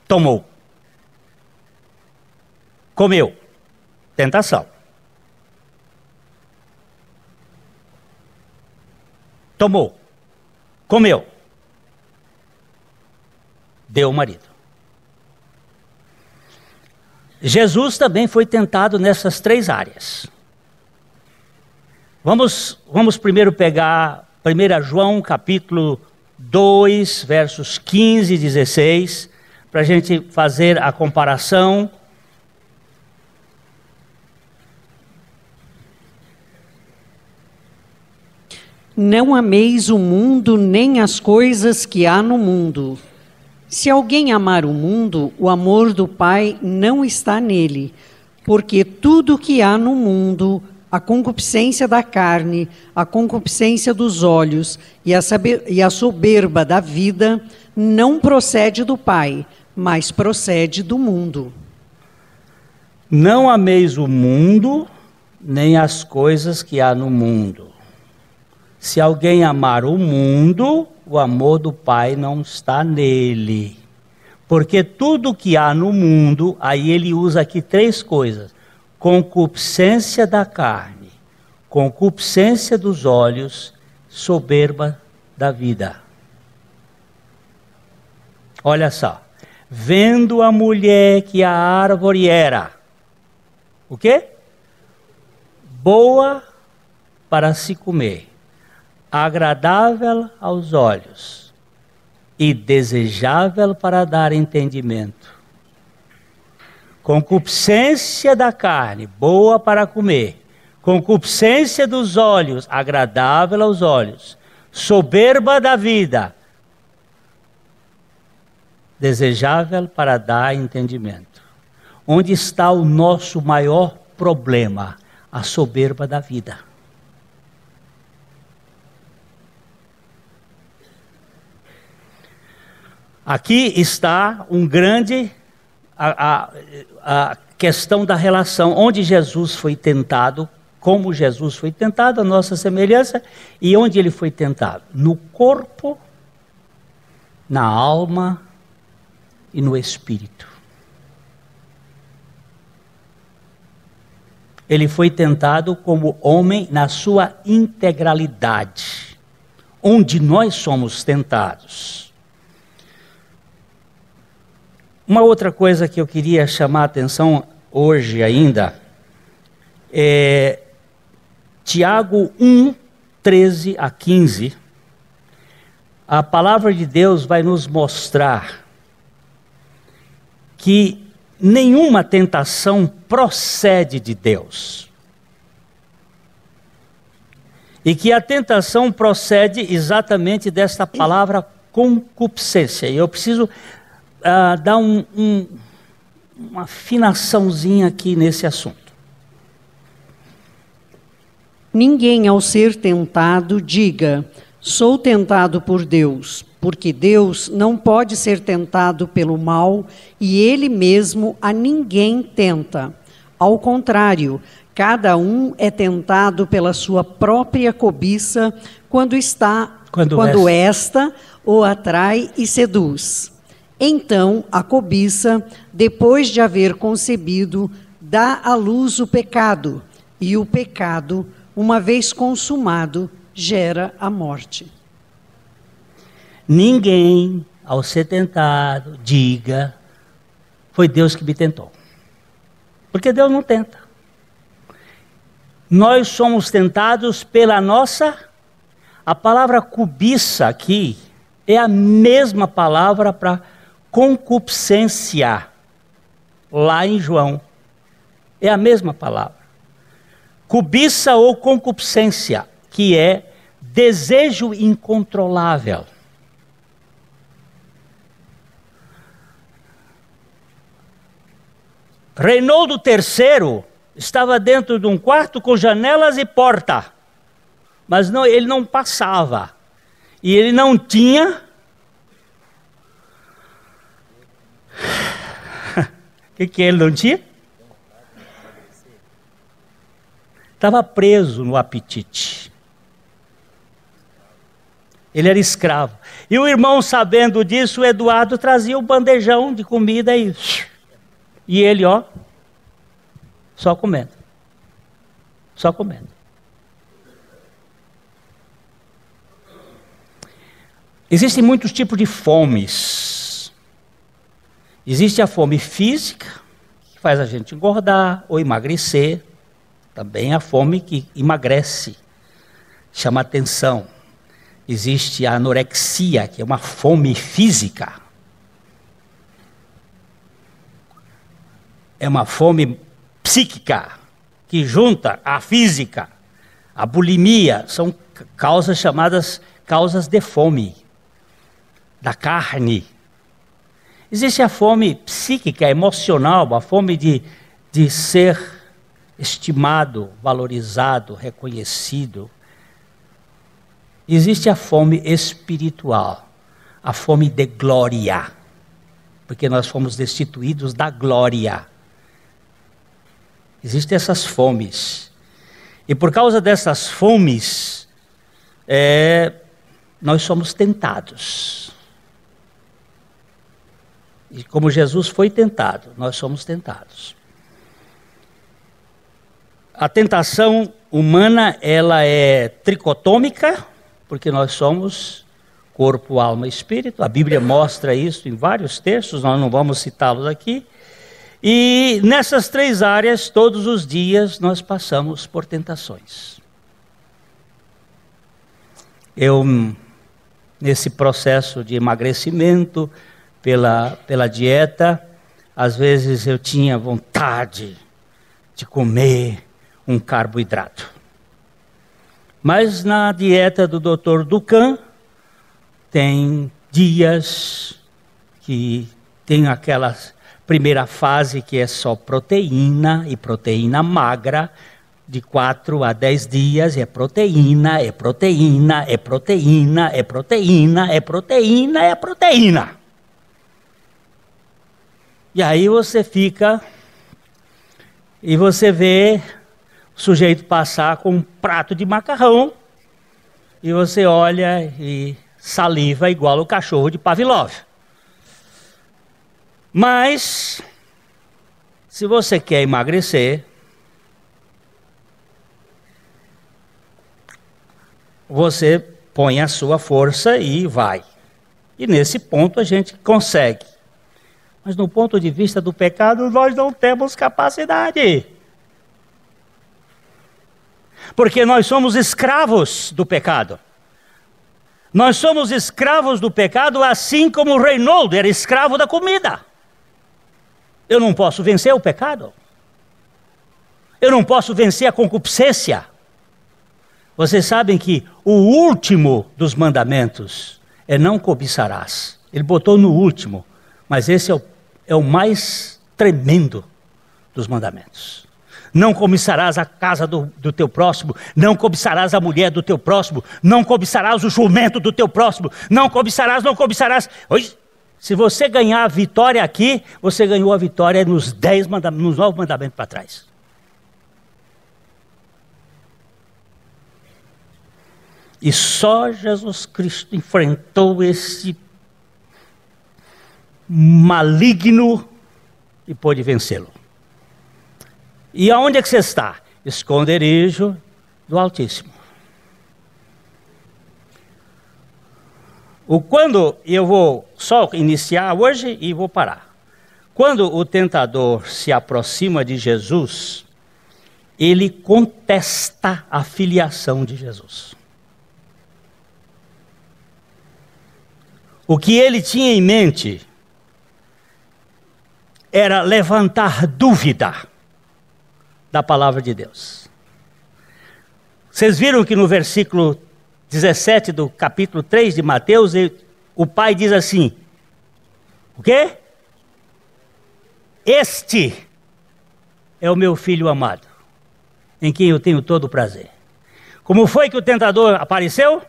tomou, comeu, tentação. Tomou, comeu, deu o marido. Jesus também foi tentado nessas 3 áreas. Vamos primeiro pegar 1 João capítulo 2, versos 15 e 16, para a gente fazer a comparação. Não ameis o mundo, nem as coisas que há no mundo. Se alguém amar o mundo, o amor do Pai não está nele, porque tudo que há no mundo, a concupiscência da carne, a concupiscência dos olhos e a soberba da vida, não procede do Pai, mas procede do mundo. Não ameis o mundo, nem as coisas que há no mundo. Se alguém amar o mundo, o amor do Pai não está nele. Porque tudo que há no mundo, aí ele usa aqui 3 coisas: concupiscência da carne, concupiscência dos olhos, soberba da vida. Olha só. Vendo a mulher que a árvore era, o quê? Boa para se comer, agradável aos olhos e desejável para dar entendimento. Concupiscência da carne, boa para comer. Concupiscência dos olhos, agradável aos olhos. Soberba da vida, desejável para dar entendimento. Onde está o nosso maior problema? A soberba da vida. Aqui está um grande, a questão da relação, onde Jesus foi tentado, como Jesus foi tentado, a nossa semelhança, e onde ele foi tentado? No corpo, na alma e no espírito. Ele foi tentado como homem na sua integralidade, onde nós somos tentados. Uma outra coisa que eu queria chamar a atenção hoje ainda é Tiago 1, 13 a 15. A palavra de Deus vai nos mostrar que nenhuma tentação procede de Deus. E que a tentação procede exatamente desta palavra concupiscência. E eu preciso dar uma afinaçãozinha aqui nesse assunto. Ninguém, ao ser tentado, diga: sou tentado por Deus, porque Deus não pode ser tentado pelo mal e Ele mesmo a ninguém tenta. Ao contrário, cada um é tentado pela sua própria cobiça quando esta o atrai e seduz. Então, a cobiça, depois de haver concebido, dá à luz o pecado, e o pecado, uma vez consumado, gera a morte. Ninguém, ao ser tentado, diga: foi Deus que me tentou. Porque Deus não tenta. Nós somos tentados pela nossa... A palavra cobiça aqui é a mesma palavra para concupiscência, lá em João. É a mesma palavra. Cobiça ou concupiscência, que é desejo incontrolável. Reinaldo III estava dentro de um quarto com janelas e porta, mas não, ele não passava. E ele não tinha... O que ele não tinha? Estava preso no apetite. Ele era escravo. E o irmão, sabendo disso, o Eduardo trazia um bandejão de comida e ele, ó, só comendo. Só comendo. Existem muitos tipos de fomes. Existe a fome física, que faz a gente engordar ou emagrecer. Também a fome que emagrece, chama atenção. Existe a anorexia, que é uma fome física. É uma fome psíquica, que junta a física. A bulimia são causas chamadas causas de fome, da carne. Existe a fome psíquica, emocional, a fome de ser estimado, valorizado, reconhecido. Existe a fome espiritual, a fome de glória, porque nós fomos destituídos da glória. Existem essas fomes. E por causa dessas fomes, nós somos tentados. E como Jesus foi tentado, nós somos tentados. A tentação humana, ela é tricotômica, porque nós somos corpo, alma e espírito. A Bíblia mostra isso em vários textos, nós não vamos citá-los aqui. E nessas três áreas, todos os dias, nós passamos por tentações. Nesse processo de emagrecimento, pela dieta, às vezes eu tinha vontade de comer um carboidrato. Mas na dieta do Dr. Dukan, tem dias que tem aquela primeira fase que é só proteína, e proteína magra, de 4 a 10 dias, é proteína, é proteína, é proteína, é proteína, é proteína, é proteína. E aí você fica, e você vê o sujeito passar com um prato de macarrão, e você olha e saliva igual o cachorro de Pavlov. Mas, se você quer emagrecer, você põe a sua força e vai. E nesse ponto a gente consegue. Mas no ponto de vista do pecado, nós não temos capacidade. Porque nós somos escravos do pecado. Nós somos escravos do pecado, assim como o Reinaldo era escravo da comida. Eu não posso vencer o pecado. Eu não posso vencer a concupiscência. Vocês sabem que o último dos mandamentos é não cobiçarás. Ele botou no último, mas esse é o mais tremendo dos mandamentos. Não cobiçarás a casa do teu próximo, não cobiçarás a mulher do teu próximo, não cobiçarás o jumento do teu próximo, não cobiçarás. Oi, se você ganhar a vitória aqui, você ganhou a vitória nos 9 mandamentos para trás. E só Jesus Cristo enfrentou esse maligno e pôde vencê-lo. E aonde é que você está? Esconderijo do Altíssimo. Quando eu vou só iniciar hoje e vou parar. Quando o tentador se aproxima de Jesus, ele contesta a filiação de Jesus. O que ele tinha em mente era levantar dúvida da palavra de Deus. Vocês viram que no versículo 17 do capítulo 3 de Mateus, o pai diz assim, o quê? Este é o meu filho amado, em quem eu tenho todo o prazer. Como foi que o tentador apareceu?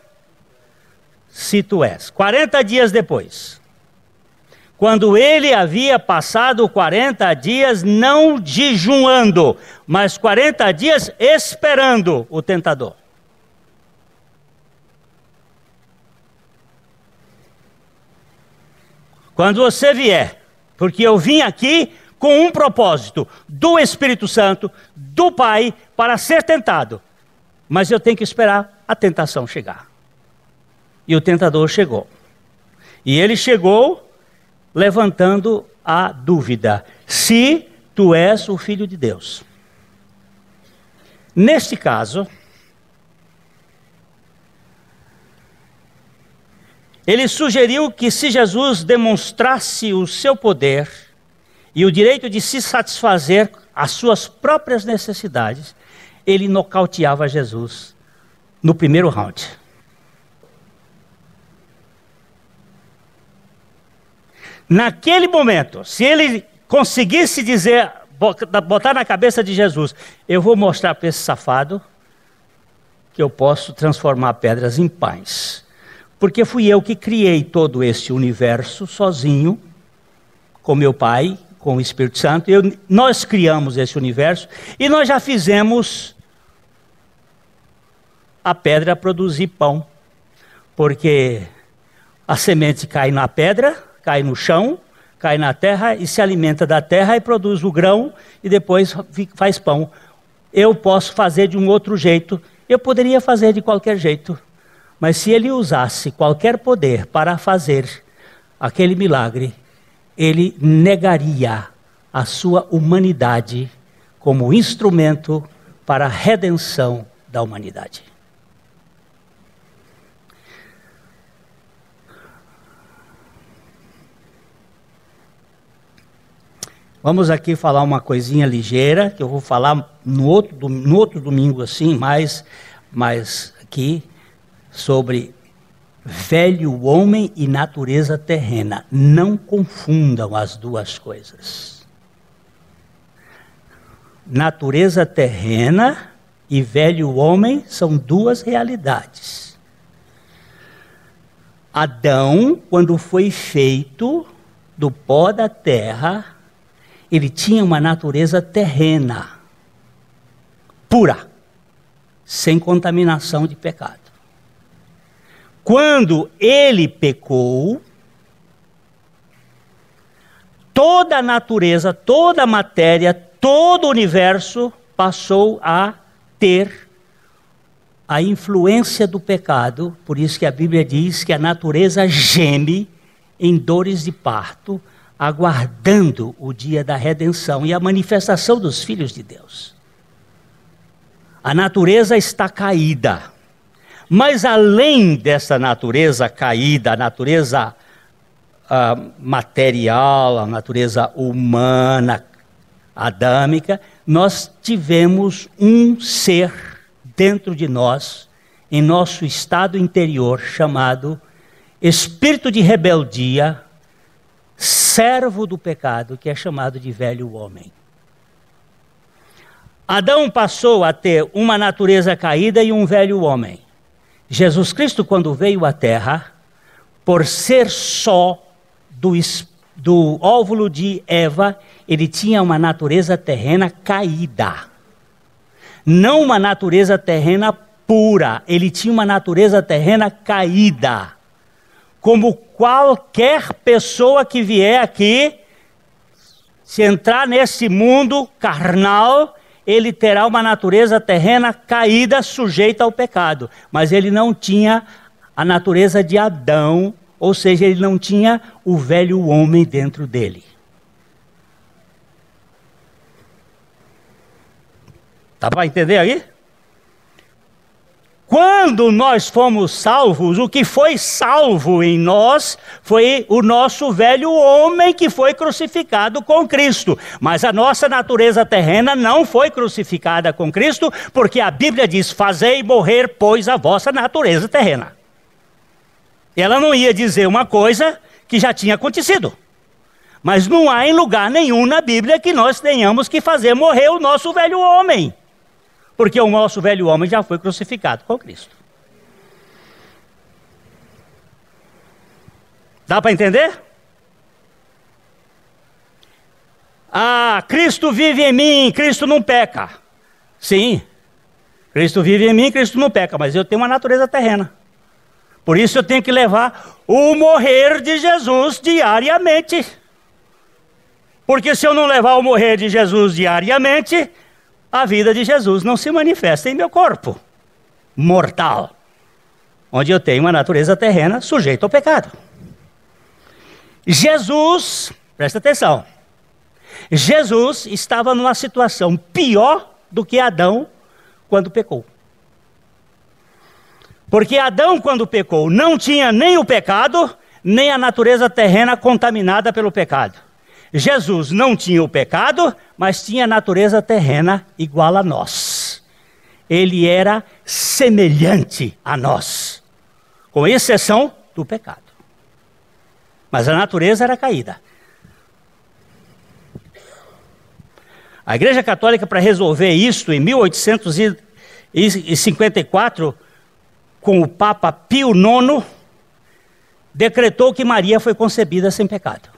Se tu és. 40 dias depois, quando ele havia passado 40 dias não jejuando, mas 40 dias esperando o tentador. Quando você vier, porque eu vim aqui com um propósito do Espírito Santo, do Pai, para ser tentado. Mas eu tenho que esperar a tentação chegar. E o tentador chegou. E ele chegou levantando a dúvida, se tu és o Filho de Deus. Neste caso, ele sugeriu que se Jesus demonstrasse o seu poder e o direito de se satisfazer as suas próprias necessidades, ele nocauteava Jesus no primeiro round. Naquele momento, se ele conseguisse dizer, botar na cabeça de Jesus, eu vou mostrar para esse safado que eu posso transformar pedras em pães. Porque fui eu que criei todo esse universo sozinho, com meu Pai, com o Espírito Santo. Nós criamos esse universo e nós já fizemos a pedra produzir pão. Porque a semente cai na pedra, cai no chão, cai na terra e se alimenta da terra e produz o grão e depois faz pão. Eu posso fazer de um outro jeito, eu poderia fazer de qualquer jeito, mas se ele usasse qualquer poder para fazer aquele milagre, ele negaria a sua humanidade como instrumento para a redenção da humanidade. Vamos aqui falar uma coisinha ligeira, que eu vou falar no outro domingo assim, mais aqui, sobre velho homem e natureza terrena. Não confundam as duas coisas. Natureza terrena e velho homem são duas realidades. Adão, quando foi feito do pó da terra, ele tinha uma natureza terrena, pura, sem contaminação de pecado. Quando ele pecou, toda a natureza, toda a matéria, todo o universo passou a ter a influência do pecado. Por isso que a Bíblia diz que a natureza geme em dores de parto, aguardando o dia da redenção e a manifestação dos filhos de Deus. A natureza está caída, mas além dessa natureza caída, a natureza material, a natureza humana, adâmica, nós tivemos um ser dentro de nós, em nosso estado interior, chamado espírito de rebeldia, servo do pecado, que é chamado de velho homem. Adão passou a ter uma natureza caída e um velho homem. Jesus Cristo, quando veio à Terra, por ser só do óvulo de Eva, ele tinha uma natureza terrena caída. Não uma natureza terrena pura, ele tinha uma natureza terrena caída. Como qualquer pessoa que vier aqui, se entrar nesse mundo carnal, ele terá uma natureza terrena caída, sujeita ao pecado. Mas ele não tinha a natureza de Adão, ou seja, ele não tinha o velho homem dentro dele. Dá para entender aí? Quando nós fomos salvos, o que foi salvo em nós foi o nosso velho homem que foi crucificado com Cristo. Mas a nossa natureza terrena não foi crucificada com Cristo, porque a Bíblia diz, fazei morrer, pois, a vossa natureza terrena. Ela não ia dizer uma coisa que já tinha acontecido. Mas não há em lugar nenhum na Bíblia que nós tenhamos que fazer morrer o nosso velho homem. Porque o nosso velho homem já foi crucificado com Cristo. Dá para entender? Ah, Cristo vive em mim, Cristo não peca. Sim, Cristo vive em mim, Cristo não peca, mas eu tenho uma natureza terrena. Por isso eu tenho que levar o morrer de Jesus diariamente. Porque se eu não levar o morrer de Jesus diariamente, a vida de Jesus não se manifesta em meu corpo mortal, onde eu tenho uma natureza terrena sujeita ao pecado. Jesus, presta atenção, Jesus estava numa situação pior do que Adão quando pecou. Porque Adão, quando pecou, não tinha nem o pecado, nem a natureza terrena contaminada pelo pecado. Jesus não tinha o pecado, mas tinha a natureza terrena igual a nós. Ele era semelhante a nós, com exceção do pecado. Mas a natureza era caída. A Igreja Católica, para resolver isso, em 1854, com o Papa Pio IX, decretou que Maria foi concebida sem pecado.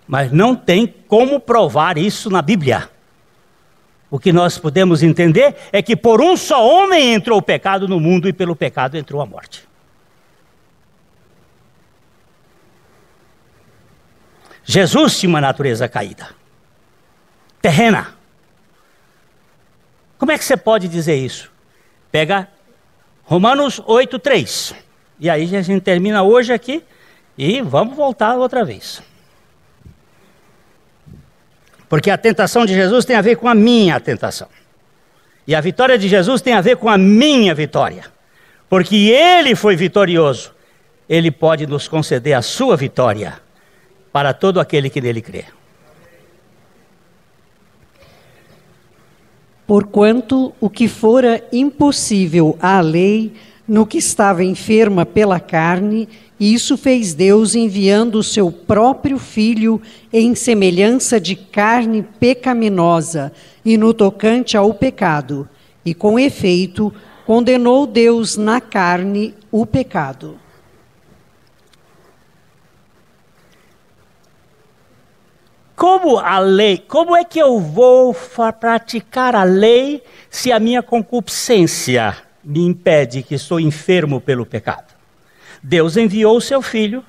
Mas não tem como provar isso na Bíblia. O que nós podemos entender é que por um só homem entrou o pecado no mundo e pelo pecado entrou a morte. Jesus tinha uma natureza caída, terrena. Como é que você pode dizer isso? Pega Romanos 8:3. E aí a gente termina hoje aqui e vamos voltar outra vez. Porque a tentação de Jesus tem a ver com a minha tentação. E a vitória de Jesus tem a ver com a minha vitória. Porque ele foi vitorioso. Ele pode nos conceder a sua vitória para todo aquele que nele crê. Porquanto o que fora impossível à lei, no que estava enferma pela carne, isso fez Deus enviando o seu próprio Filho em semelhança de carne pecaminosa e no tocante ao pecado. E com efeito, condenou Deus na carne o pecado. Como a lei, como é que eu vou praticar a lei se a minha concupiscência me impede que estou enfermo pelo pecado? Deus enviou o seu Filho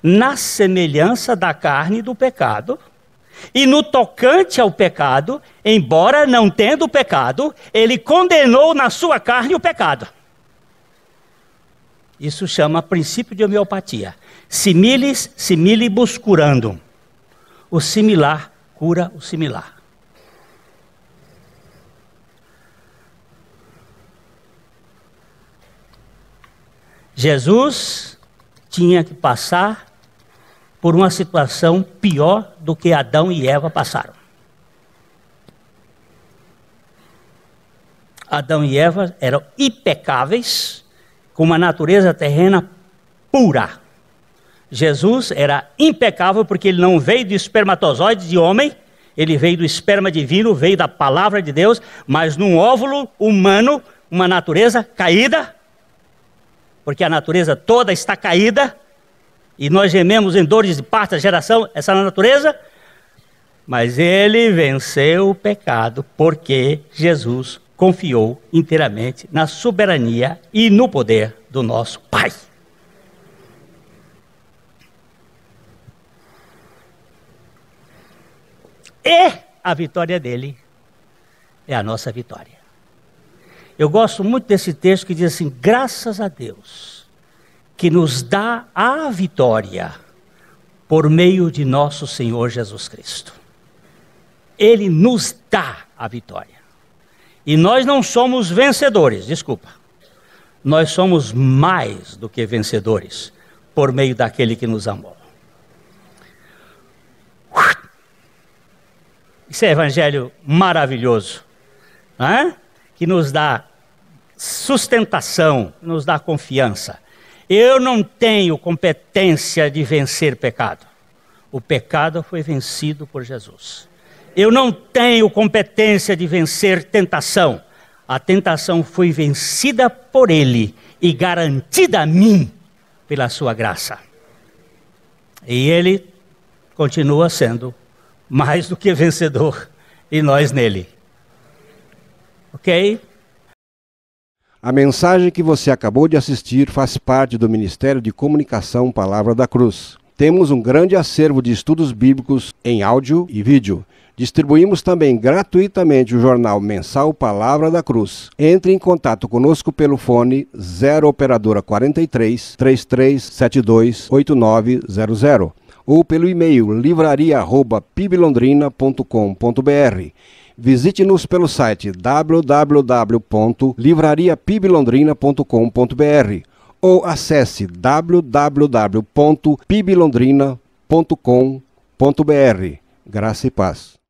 na semelhança da carne do pecado, e no tocante ao pecado, embora não tendo pecado, ele condenou na sua carne o pecado. Isso chama princípio de homeopatia. Similis similibus curandum. O similar cura o similar. Jesus tinha que passar por uma situação pior do que Adão e Eva passaram. Adão e Eva eram impecáveis, com uma natureza terrena pura. Jesus era impecável porque ele não veio do espermatozoide de homem, ele veio do esperma divino, veio da palavra de Deus, mas num óvulo humano, uma natureza caída, porque a natureza toda está caída, e nós gememos em dores de parto da geração, essa é a natureza, mas ele venceu o pecado porque Jesus confiou inteiramente na soberania e no poder do nosso Pai. E a vitória dele é a nossa vitória. Eu gosto muito desse texto que diz assim: graças a Deus que nos dá a vitória por meio de nosso Senhor Jesus Cristo. Ele nos dá a vitória. E nós não somos vencedores, desculpa. Nós somos mais do que vencedores por meio daquele que nos amou. Esse é evangelho maravilhoso, né? Que nos dá sustentação, nos dá confiança. Eu não tenho competência de vencer pecado. O pecado foi vencido por Jesus. Eu não tenho competência de vencer tentação. A tentação foi vencida por Ele e garantida a mim pela sua graça. E Ele continua sendo mais do que vencedor, e nós nele. Ok? A mensagem que você acabou de assistir faz parte do Ministério de Comunicação Palavra da Cruz. Temos um grande acervo de estudos bíblicos em áudio e vídeo. Distribuímos também gratuitamente o jornal mensal Palavra da Cruz. Entre em contato conosco pelo fone 0 operadora 43 3372 8900 ou pelo e-mail livraria@piblondrina.com.br. Visite-nos pelo site www.livrariapiblondrina.com.br ou acesse www.piblondrina.com.br. Graça e paz.